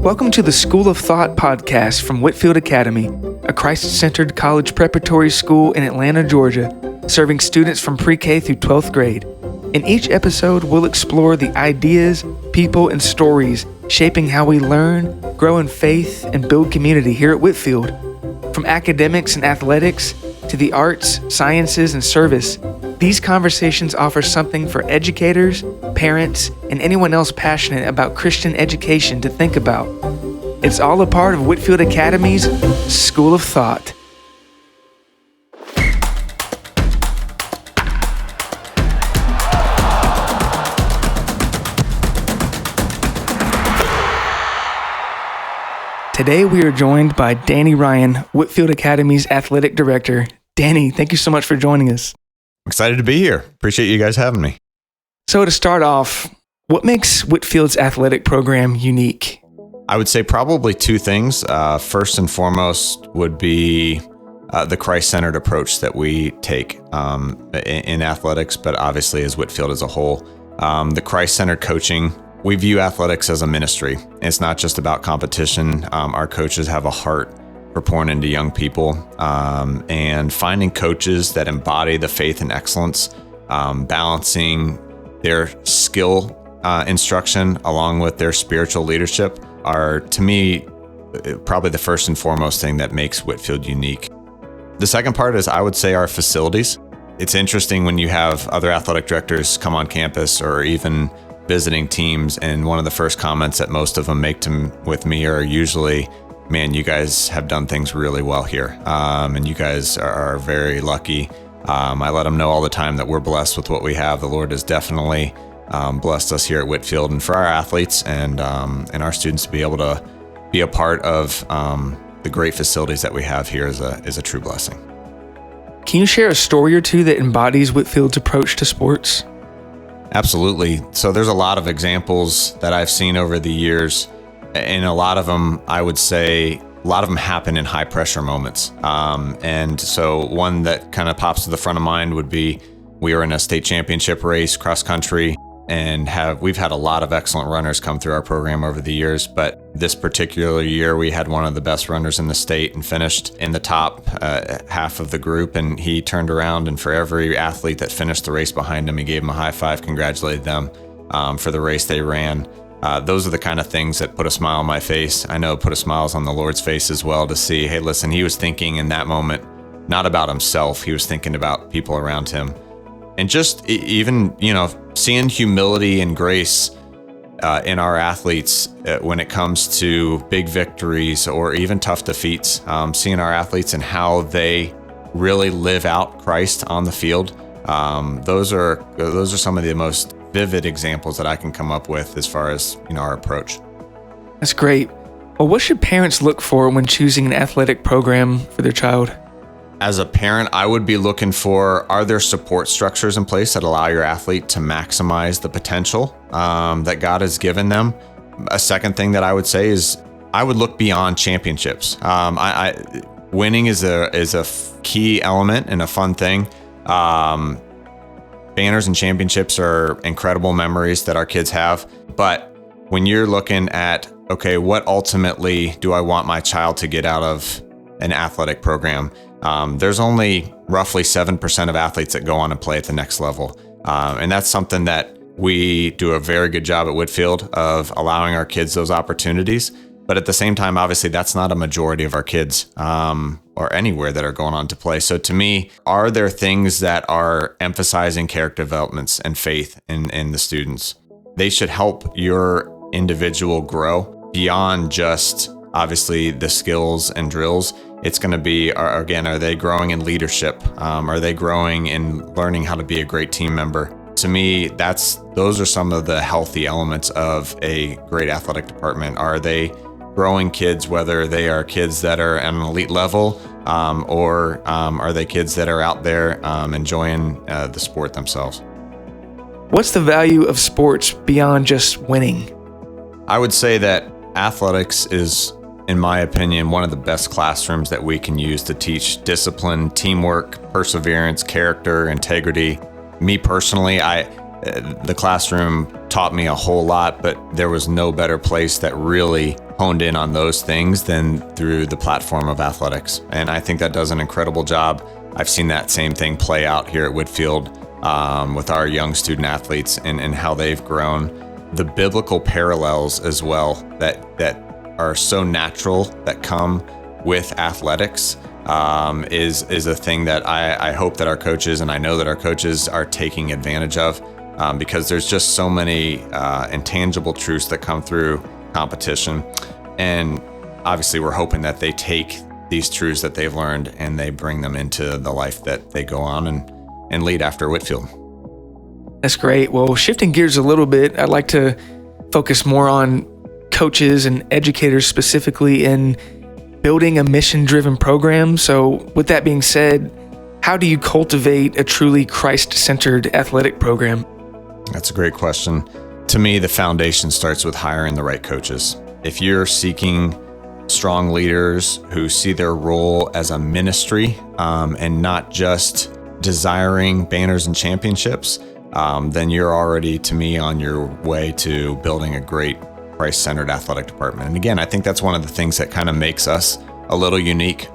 Welcome to the School of Thought podcast from Whitefield Academy, a Christ-centered college preparatory school in Atlanta, Georgia, serving students from pre-K through 12th grade. In each episode, we'll explore the ideas, people, and stories shaping how we learn, grow in faith, and build community here at Whitefield. From academics and athletics to the arts, sciences, and service, these conversations offer something for educators, parents, and anyone else passionate about Christian education to think about. It's all a part of Whitefield Academy's School of Thought. Today we are joined by Danny Ryan, Whitefield Academy's Athletic Director. Danny, thank you so much for joining us. I'm excited to be here. Appreciate you guys having me. So to start off, what makes Whitefield's athletic program unique? I would say probably two things. First and foremost would be the Christ-centered approach that we take in athletics, but obviously as Whitefield as a whole. The Christ-centered coaching, we view athletics as a ministry. It's not just about competition. Our coaches have a heart for pouring into young people and finding coaches that embody the faith and excellence, balancing their skill instruction along with their spiritual leadership are, to me, probably the first and foremost thing that makes Whitefield unique. The second part is, I would say, our facilities. It's interesting when you have other athletic directors come on campus or even visiting teams, and one of the first comments that most of them make with me are usually, man, you guys have done things really well here, and you guys are very lucky. I let them know all the time that we're blessed with what we have. The Lord has definitely blessed us here at Whitefield, and for our athletes and our students to be able to be a part of the great facilities that we have here is a true blessing. Can you share a story or two that embodies Whitefield's approach to sports? Absolutely. So there's a lot of examples that I've seen over the years. And a lot of them, I would say, a lot of them happen in high pressure moments. And so one that kind of pops to the front of mind would be, we were in a state championship race, cross country, and we've had a lot of excellent runners come through our program over the years. But this particular year, we had one of the best runners in the state and finished in the top half of the group. And he turned around, and for every athlete that finished the race behind him, he gave them a high five, congratulated them for the race they ran. Those are the kind of things that put a smile on my face. I know it put a smile on the Lord's face as well to see, hey, listen, he was thinking in that moment, not about himself. He was thinking about people around him. And just even, seeing humility and grace in our athletes when it comes to big victories or even tough defeats, seeing our athletes and how they really live out Christ on the field. Those are some of the most vivid examples that I can come up with as far as our approach. That's great. Well, what should parents look for when choosing an athletic program for their child? As a parent, I would be looking for, are there support structures in place that allow your athlete to maximize the potential that God has given them? A second thing that I would say is I would look beyond championships. Winning is a key element and a fun thing. Banners and championships are incredible memories that our kids have. But when you're looking at, okay, what ultimately do I want my child to get out of an athletic program? There's only roughly 7% of athletes that go on and play at the next level. And that's something that we do a very good job at Whitefield of allowing our kids those opportunities. But at the same time, obviously, that's not a majority of our kids or anywhere that are going on to play. So to me, are there things that are emphasizing character developments and faith in the students? They should help your individual grow beyond just, obviously, the skills and drills. It's going to be, again, are they growing in leadership? Are they growing in learning how to be a great team member? To me, those are some of the healthy elements of a great athletic department. Are they growing kids, whether they are kids that are at an elite level or are they kids that are out there enjoying the sport themselves? What's the value of sports beyond just winning? I would say that athletics is, in my opinion, one of the best classrooms that we can use to teach discipline, teamwork, perseverance, character, integrity. Me personally, the classroom taught me a whole lot, but there was no better place that really honed in on those things than through the platform of athletics. And I think that does an incredible job. I've seen that same thing play out here at Whitefield with our young student athletes and how they've grown. The biblical parallels as well that are so natural that come with athletics is a thing that I hope that our coaches, and I know that our coaches are taking advantage of, because there's just so many intangible truths that come through competition. And obviously we're hoping that they take these truths that they've learned and they bring them into the life that they go on and lead after Whitefield. That's great. Well, shifting gears a little bit, I'd like to focus more on coaches and educators specifically in building a mission-driven program. So with that being said, how do you cultivate a truly Christ-centered athletic program? That's a great question. To me, the foundation starts with hiring the right coaches. If you're seeking strong leaders who see their role as a ministry and not just desiring banners and championships, then you're already, to me, on your way to building a great Christ-centered athletic department. And again, I think that's one of the things that kind of makes us a little unique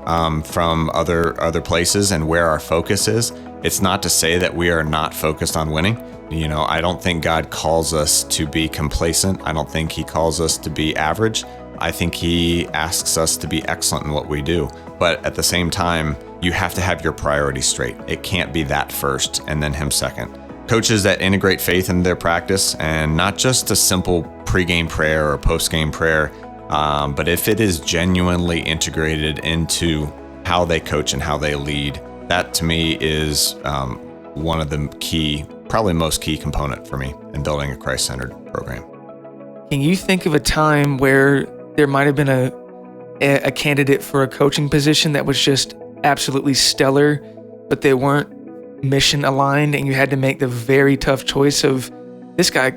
from other places and where our focus is. It's not to say that we are not focused on winning. You know, I don't think God calls us to be complacent. I don't think he calls us to be average. I think he asks us to be excellent in what we do. But at the same time, you have to have your priorities straight. It can't be that first and then him second. Coaches that integrate faith into their practice, and not just a simple pregame prayer or postgame prayer, but if it is genuinely integrated into how they coach and how they lead, that to me is one of the key, probably most key component for me in building a Christ-centered program. Can you think of a time where there might have been a candidate for a coaching position that was just absolutely stellar, but they weren't mission aligned, and you had to make the very tough choice of this guy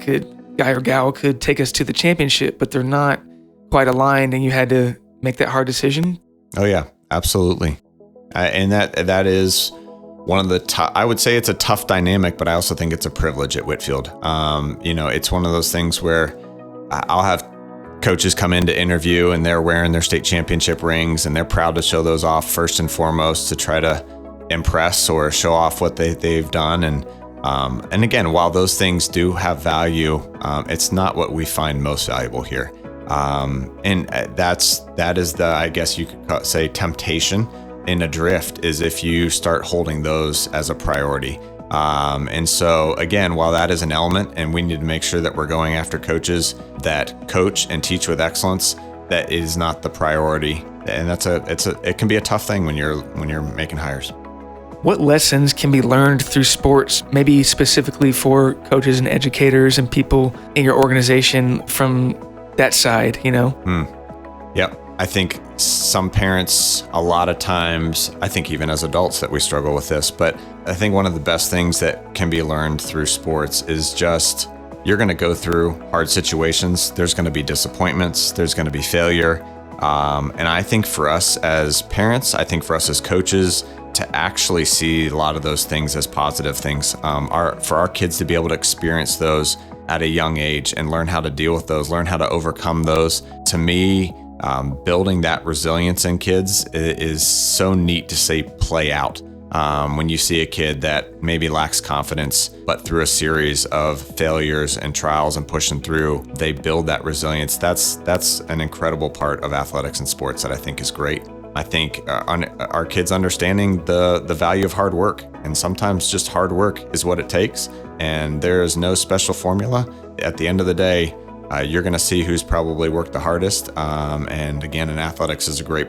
or gal could take us to the championship, but they're not quite aligned, and you had to make that hard decision? Oh yeah, absolutely. And that is one of the I would say it's a tough dynamic, but I also think it's a privilege at Whitefield. It's one of those things where I'll have coaches come in to interview and they're wearing their state championship rings and they're proud to show those off first and foremost to try to impress or show off what they've done. And again, while those things do have value, it's not what we find most valuable here. And that is the, I guess you could say, temptation in a drift, is if you start holding those as a priority. And so again, while that is an element and we need to make sure that we're going after coaches that coach and teach with excellence, that is not the priority. And it can be a tough thing when you're making hires. What lessons can be learned through sports, maybe specifically for coaches and educators and people in your organization from that side, you know? Yep. I think some parents, a lot of times, I think even as adults that we struggle with this, but I think one of the best things that can be learned through sports is just, you're going to go through hard situations. There's going to be disappointments. There's going to be failure. And I think for us as parents, I think for us as coaches, to actually see a lot of those things as positive things, for our kids to be able to experience those at a young age and learn how to deal with those, learn how to overcome those. To me, building that resilience in kids is so neat to see play out. When you see a kid that maybe lacks confidence, but through a series of failures and trials and pushing through, they build that resilience. That's an incredible part of athletics and sports that I think is great. I think our kids understanding the value of hard work, and sometimes just hard work is what it takes, and there is no special formula. At the end of the day, you're going to see who's probably worked the hardest, and again, in athletics is a great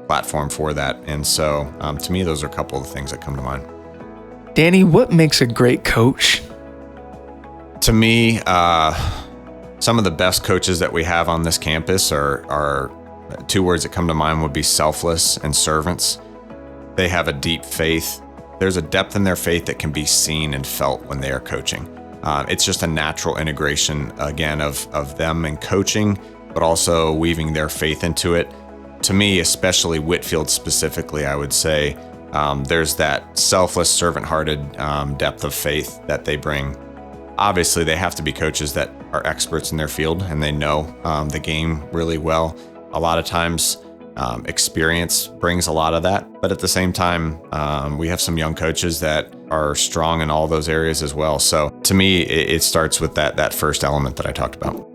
platform for that. And so to me, those are a couple of the things that come to mind. Danny, what makes a great coach? To me, some of the best coaches that we have on this campus are two words that come to mind would be selfless and servants. They have a deep faith. There's a depth in their faith that can be seen and felt when they are coaching. It's just a natural integration, again, of them and coaching, but also weaving their faith into it. To me, especially Whitefield specifically, I would say There's that selfless, servant-hearted depth of faith that they bring. Obviously, they have to be coaches that are experts in their field and they know the game really well. A lot of times, experience brings a lot of that. But at the same time, we have some young coaches that are strong in all those areas as well. So to me, it starts with that first element that I talked about.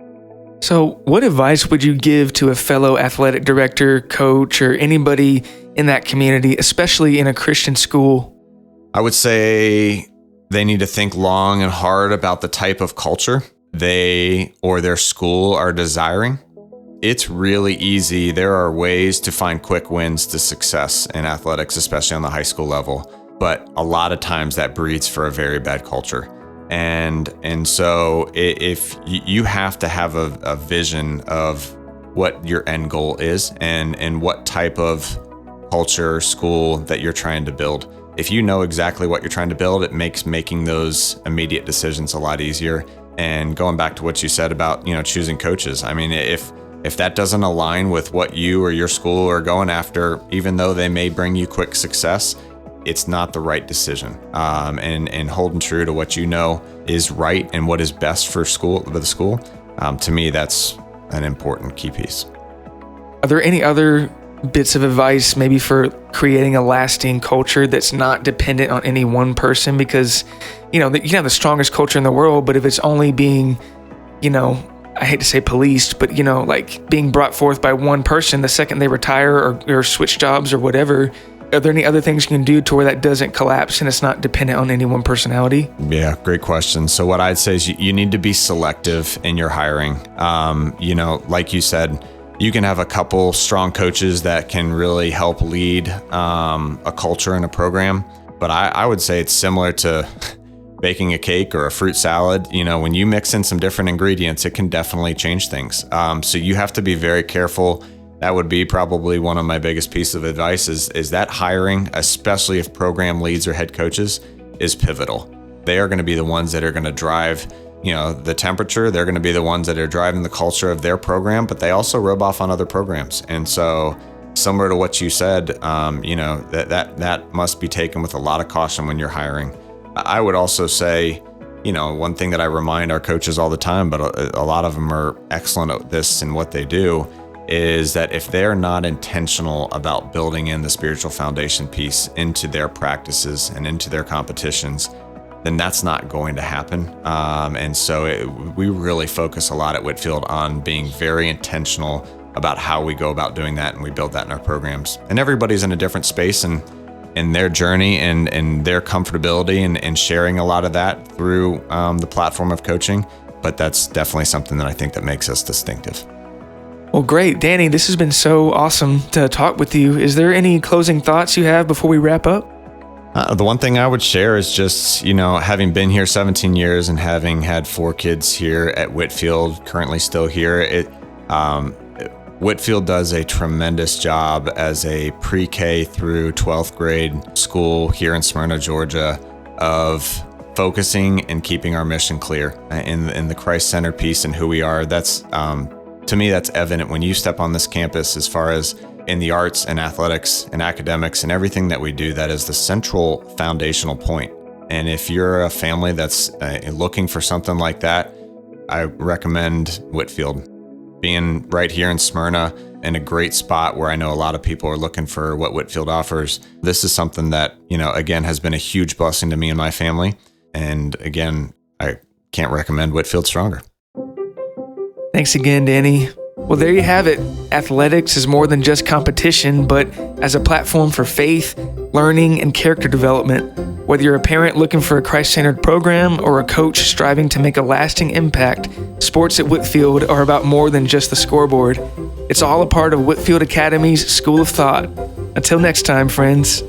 So what advice would you give to a fellow athletic director, coach, or anybody in that community, especially in a Christian school? I would say they need to think long and hard about the type of culture they or their school are desiring. It's really easy. There are ways to find quick wins to success in athletics, especially on the high school level. But a lot of times that breeds for a very bad culture. And so if you have to have a vision of what your end goal is and what type of culture, school that you're trying to build. If you know exactly what you're trying to build, it makes making those immediate decisions a lot easier. And going back to what you said about, choosing coaches. I mean, if that doesn't align with what you or your school are going after, even though they may bring you quick success, it's not the right decision. And holding true to what you know is right and what is best for the school, to me, that's an important key piece. Are there any other bits of advice maybe for creating a lasting culture that's not dependent on any one person? Because, you can have the strongest culture in the world, but if it's only being, I hate to say policed, but, like being brought forth by one person the second they retire or switch jobs or whatever, are there any other things you can do to where that doesn't collapse and it's not dependent on any one personality? Yeah, great question. So what I'd say is you need to be selective in your hiring. Like you said, you can have a couple strong coaches that can really help lead a culture and a program. But I would say it's similar to baking a cake or a fruit salad. When you mix in some different ingredients, it can definitely change things. So you have to be very careful. That would be probably one of my biggest pieces of advice is that hiring, especially if program leads or head coaches, is pivotal. They are going to be the ones that are going to drive, the temperature. They're going to be the ones that are driving the culture of their program, but they also rub off on other programs. And so similar to what you said, that must be taken with a lot of caution when you're hiring. I would also say, one thing that I remind our coaches all the time, but a lot of them are excellent at this and what they do, is that if they're not intentional about building in the spiritual foundation piece into their practices and into their competitions, then that's not going to happen. And so we really focus a lot at Whitefield on being very intentional about how we go about doing that, and we build that in our programs. And everybody's in a different space and in their journey and their comfortability and sharing a lot of that through the platform of coaching. But that's definitely something that I think that makes us distinctive. Well, great. Danny, this has been so awesome to talk with you. Is there any closing thoughts you have before we wrap up? The one thing I would share is just, having been here 17 years and having had 4 kids here at Whitefield, currently still here, Whitefield does a tremendous job as a pre-K through 12th grade school here in Smyrna, Georgia, of focusing and keeping our mission clear in the Christ-centered piece and who we are. That's to me, that's evident when you step on this campus as far as in the arts and athletics and academics and everything that we do. That is the central foundational point. And if you're a family that's looking for something like that, I recommend Whitefield. Being right here in Smyrna in a great spot where I know a lot of people are looking for what Whitefield offers. This is something that, again, has been a huge blessing to me and my family. And again, I can't recommend Whitefield stronger. Thanks again, Danny. Well, there you have it. Athletics is more than just competition, but as a platform for faith, learning, and character development. Whether you're a parent looking for a Christ-centered program or a coach striving to make a lasting impact, sports at Whitefield are about more than just the scoreboard. It's all a part of Whitefield Academy's School of Thought. Until next time, friends.